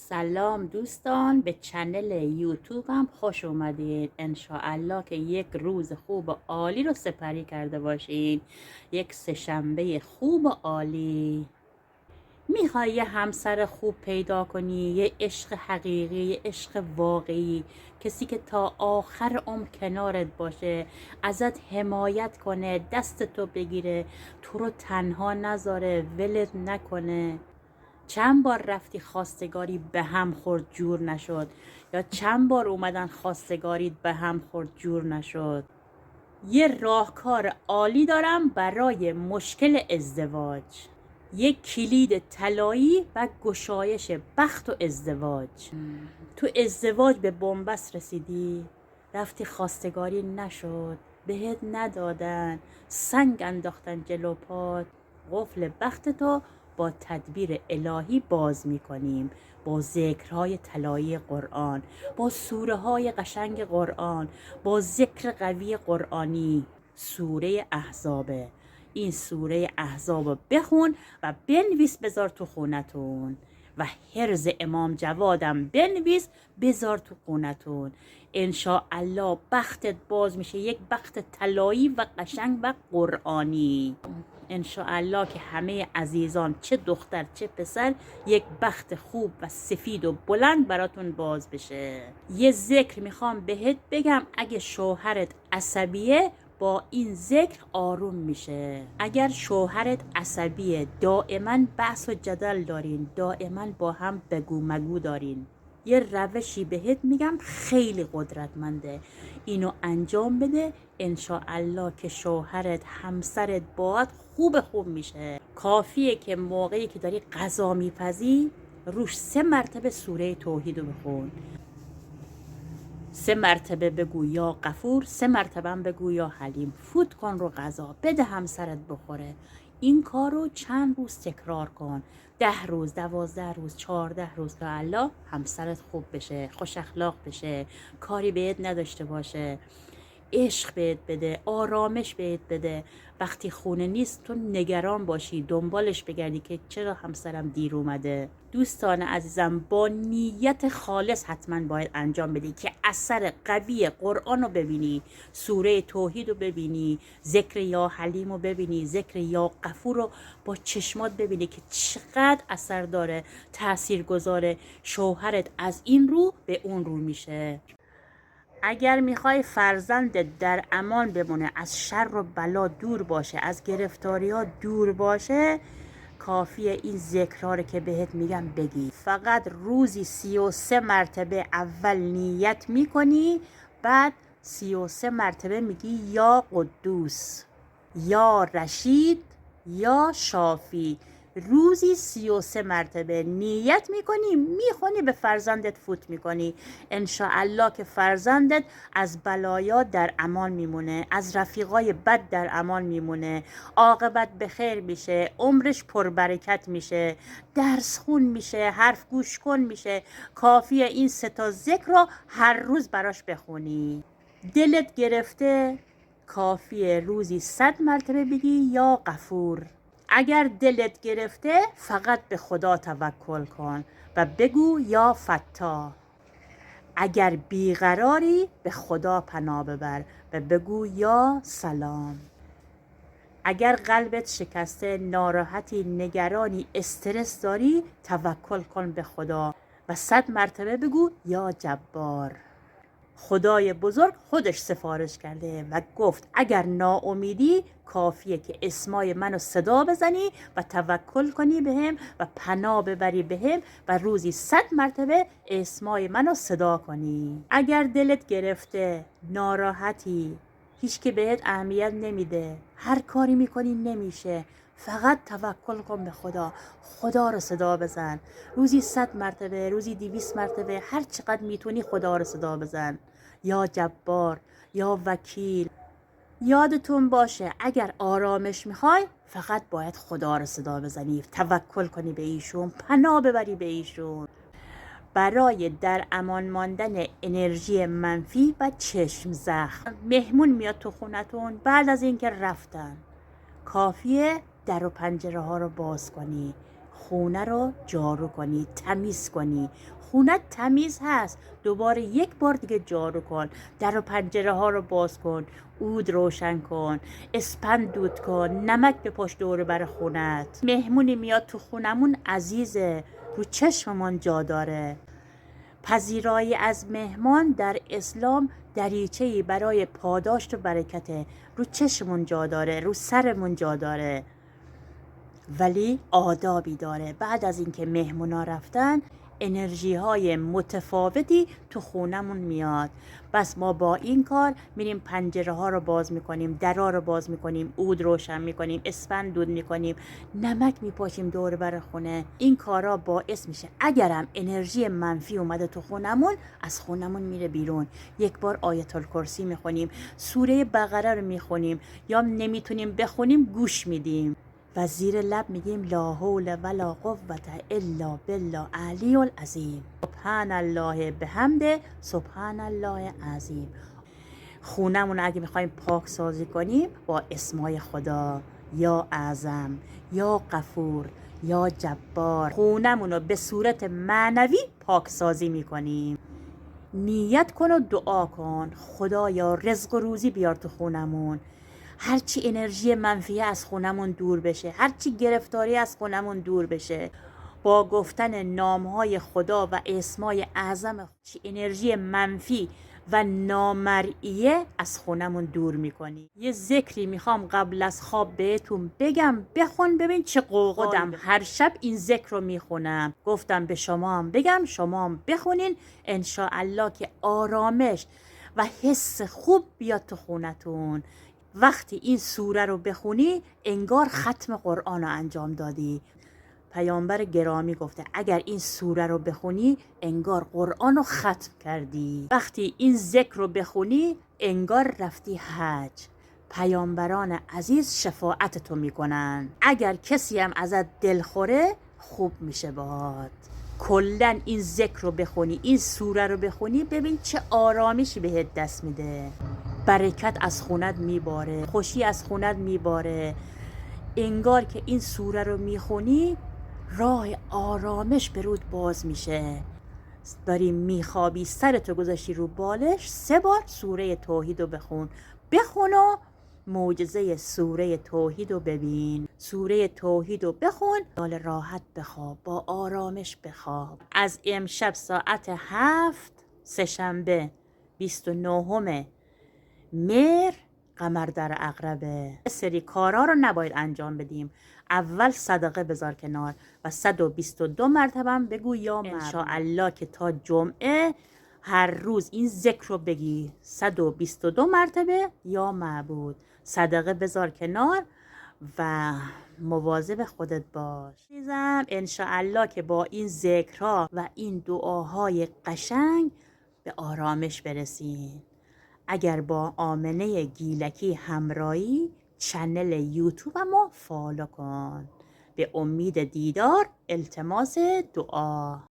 سلام دوستان، به چنل یوتیوب هم خوش اومدید. انشاءالله که یک روز خوب و عالی رو سپری کرده باشین. یک سه‌شنبه خوب و عالی. میخوای یه همسر خوب پیدا کنی، یه عشق حقیقی، یه عشق واقعی، کسی که تا آخر عمر کنارت باشه، ازت حمایت کنه، دست تو بگیره، تو رو تنها نذاره، ولت نکنه. چند بار رفتی خواستگاری به هم خورد جور نشد، یا چند بار اومدن خواستگاریت به هم خورد جور نشد؟ یه راهکار عالی دارم برای مشکل ازدواج. یک کلید طلایی و گشایش بخت و ازدواج. تو ازدواج به بنبست رسیدی، رفتی خواستگاری نشد، بهت ندادن، سنگ انداختن جلو پات. قفل بخت تو با تدبیر الهی باز میکنیم، با ذکرهای طلایی قرآن، با سوره های قشنگ قرآن، با ذکر قوی قرآنی. سوره احزابه. این سوره احزاب رو بخون و بنویس بذار تو خونتون، و حرز امام جوادم بنویس بذار تو خونتون. انشاءالله بختت باز میشه، یک بخت طلایی و قشنگ و قرآنی. انشاءالله که همه عزیزان، چه دختر چه پسر، یک بخت خوب و سفید و بلند براتون باز بشه. یه ذکر میخوام بهت بگم، اگه شوهرت عصبیه با این ذکر آروم میشه. اگر شوهرت عصبیه، دائما بحث و جدل دارین، دائما با هم بگو مگو دارین، یه روشی بهت میگم خیلی قدرتمنده، اینو انجام بده. انشاءالله که شوهرت، همسرت باهات خوب میشه. کافیه که موقعی که داری غذا میپزی، روش 3 مرتبه سوره توحید رو بخون. 3 مرتبه بگو یا غفور، 3 مرتبه هم بگو یا حلیم. فوت کن رو غذا، بده همسرت بخوره. این کار رو چند روز تکرار کن، 10 روز، 12 روز، 14 روز، تا الله همسرت خوب بشه، خوش اخلاق بشه، کاری بهت نداشته باشه، عشق بهت بده، آرامش بهت بده. وقتی خونه نیست تو نگران باشی، دنبالش بگردی که چرا همسرم دیر اومده. دوستان عزیزم، با نیت خالص حتما باید انجام بدی که اثر قوی قرآن رو ببینی، سوره توحید رو ببینی، ذکر یا حلیم رو ببینی، ذکر یا غفور رو با چشمات ببینی که چقدر اثر داره، تأثیر گذاره. شوهرت از این رو به اون رو میشه. اگر میخوای فرزندت در امان بمونه، از شر و بلا دور باشه، از گرفتاری ها دور باشه، کافیه این ذکرها رو که بهت میگم بگی. فقط روزی 33 مرتبه اول نیت میکنی، بعد 33 مرتبه میگی یا قدوس، یا رشید، یا شافی. روزی 33 مرتبه نیت میکنی، میخونی، به فرزندت فوت میکنی. انشاءالله که فرزندت از بلایا در امان میمونه، از رفیقای بد در امان میمونه، عاقبت به خیر میشه، عمرش پربرکت میشه، درس خون میشه، حرف گوش کن میشه. کافیه این 3 تا ذکر رو هر روز براش بخونی. دلت گرفته، کافیه روزی 100 مرتبه بگی یا غفور. اگر دلت گرفته، فقط به خدا توکل کن و بگو یا فتاح. اگر بیقراری، به خدا پناه ببر و بگو یا سلام. اگر قلبت شکسته، ناراحتی، نگرانی، استرس داری، توکل کن به خدا و 100 مرتبه بگو یا جبار. خدای بزرگ خودش سفارش کرده و گفت اگر ناامیدی، کافیه که اسمای منو صدا بزنی و توکل کنی بهم و پناه ببری بهم و روزی 100 مرتبه اسمای منو صدا کنی. اگر دلت گرفته، ناراحتی، هیچ که بهت اهمیت نمیده، هر کاری میکنی نمیشه، فقط توکل کن به خدا. خدا رو صدا بزن، روزی 100 مرتبه، روزی 200 مرتبه، هر چقدر میتونی خدا رو صدا بزن. یا جبار، یا وکیل. یادتون باشه اگر آرامش میخوای، فقط باید خدا رو صدا بزنی، توکل کنی به ایشون، پناه ببری به ایشون. برای در امان ماندن انرژی منفی و چشم زخم، مهمون میاد تو خونتون، بعد از اینکه رفتن، کافیه در و پنجره ها رو باز کنی، خونه رو جارو کنی، تمیز کنی. خونه تمیز هست، دوباره یک بار دیگه جارو کن، در و پنجره ها رو باز کن، عود روشن کن، اسپند دود کن، نمک بپاش دور بر خونت. مهمونی میاد تو خونمون عزیزه، رو چشممون جا داره. پذیرایی از مهمان در اسلام دریچه‌ای برای پاداشت و برکته. رو چشممون جا داره، رو سرمون جا داره، ولی آدابی داره. بعد از اینکه مهمونا رفتن انرژی های متفاوتی تو خونمون میاد. بس ما با این کار میریم پنجره ها رو باز میکنیم، درا رو باز میکنیم، عود روشن میکنیم، اسفند دود میکنیم، نمک میپاشیم دور بر خونه. این کارا باعث میشه اگرم انرژی منفی اومده تو خونمون، از خونمون میره بیرون. یک بار آیت الکرسی میخونیم، سوره بقره رو میخونیم، یا نمیتونیم بخونیم گوش میدیم و زیر لب میگیم لا حول ولا قوة الا بالله علی العظیم، سبحان الله بحمده سبحان الله عظیم. خونمون اگه میخوایم پاک سازی کنیم با اسمای خدا، یا اعظم، یا غفور، یا جبار، خونمون رو به صورت معنوی پاک سازی میکنیم. نیت کن و دعا کن خدایا رزق و روزی بیار تو خونمون، هرچی انرژی منفی از خونمون دور بشه، هرچی گرفتاری از خونمون دور بشه. با گفتن نامهای خدا و اسمای اعظم انرژی منفی و نامرئیه از خونمون دور میکنی. یه ذکری میخوام قبل از خواب بهتون بگم، بخون ببین چه قوقادم. هر شب این ذکر رو میخونم، گفتم به شما هم بگم، شما هم بخونین انشاءالله که آرامش و حس خوب بیاد تو خونتون. وقتی این سوره رو بخونی انگار ختم قرآن رو انجام دادی. پیامبر گرامی گفته اگر این سوره رو بخونی انگار قرآن رو ختم کردی. وقتی این ذکر رو بخونی انگار رفتی حج. پیامبران عزیز شفاعت تو میکنن. اگر کسی هم ازت دلخوره خوب میشه باهات. کلن این ذکر رو بخونی، این سوره رو بخونی، ببین چه آرامشی بهت دست میده. برکت از خونت میباره، خوشی از خونت میباره. انگار که این سوره رو میخونی راه آرامش به رود باز میشه. داری میخوابی سرتو گذاشتی رو بالش، 3 بار سوره توحید رو بخون و معجزه سوره توحید رو ببین. سوره توحید رو بخون، حال راحت بخواب، با آرامش بخواب. از امشب ساعت 7 سه‌شنبه 29 مهر، قمر در عقربه. سری کارا رو نباید انجام بدیم. اول صدقه بذار کنار و 122 مرتبه بگو یا معبود. انشاءالله که تا جمعه هر روز این ذکر رو بگی 122 مرتبه یا معبود. صدقه بذار کنار و مواظب خودت باش. انشاءالله که با این ذکرها و این دعاهای قشنگ به آرامش برسین. اگر با آمنه گیلکی همراهی چنل یوتیوب ما فالو کن. به امید دیدار، التماس دعا.